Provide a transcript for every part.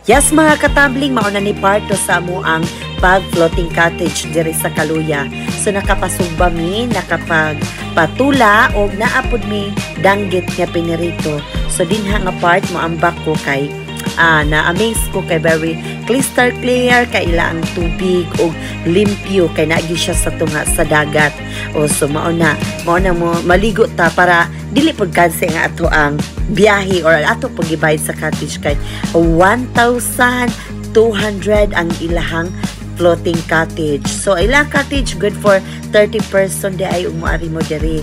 Yes mga katambling, mauna ni parto sa amo ang pag-floating cottage diri sa Kaluya. So nakapasugba mi, nakapagpatula o naapod mi danggit nga pinirito. So dinha nga part mo ambak ko kay na-amaze ko kay very crystal clear, kay ila ang tubig o limpyo, kay naagi siya sa tunga sa dagat. O so mauna mo maligo ta para dili pud kanse nga ato ang biyahe or ato paggibayad sa cottage kay 1,200 ang ilahang floating cottage. So ilang cottage good for 30 person di ay umuari mo diri.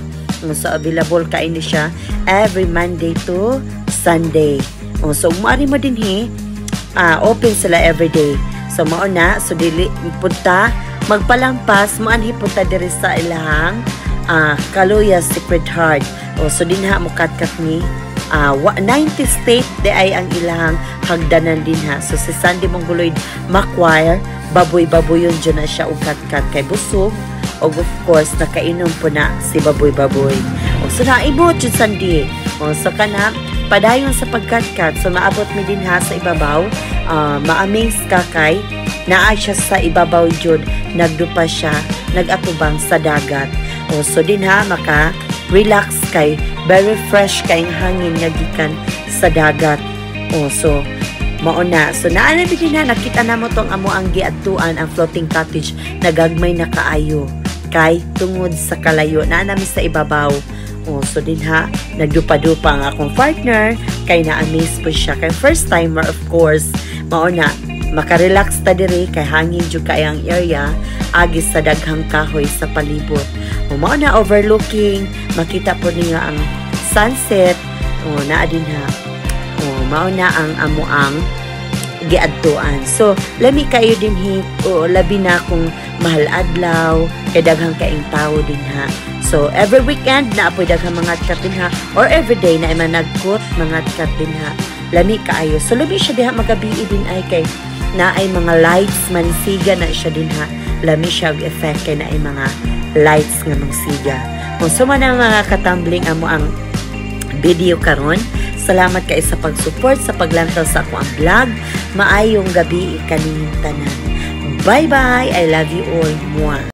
So available ka ini siya every Monday to Sunday. So umuari mo din open sila every day. So mauna so dili punta magpalampas mo anhi punta diri sa ilahang Kaluya Sacred Heart. So dinha mo katkat ni 90 state di ay ang ilahang hagdanan din ha. So si Sandy Mongoloid Macquarie baboy-baboyon dyan na siya ukat-kat kay busog o of course nakainom po na si baboy-baboy. So naibot dyan Sandy. So kana padayon sa pagkat-kat. So maabot mi din ha sa ibabaw. Ma-amaze ka kay naa siya sa ibabaw dyan. Nagdupa siya, nagatubang sa dagat. So din ha maka relax kay very fresh kay hangin nga gikan sa dagat. So mauna. So naana din na nakita na mo tong amo ang giadtuan ang floating cottage nagagmay na kaayo kay tungod sa kalayo naa nami sa ibabaw. So din ha nagdupa-dupa ang akong partner kay na-amaze po siya kay first timer of course. Mauna makarelax ta diri kay hangin jud kay ang area agi sa daghang kahoy sa palibot. Mauna overlooking makita po niya ang sunset. Naa din ha mauna ang amo ang giadtuan. So lami kayo din labi na kung mahal adlaw kay daghang kaing tawo din ha. So every weekend na apoy daghang mga katin ha or every day na managkot mga katin ha. Lami kaayo. So labi siya diha magabi din ay kay na ay mga lights mansiga na siya din ha. Lami siya effect kay na ay mga lights nga mansiga. So man mga katambling amo ang video karon. Salamat kay sa pag-support sa paglantaw sa akong vlog. Maayong gabi kaning tanan. Bye-bye. I love you all. Mwah.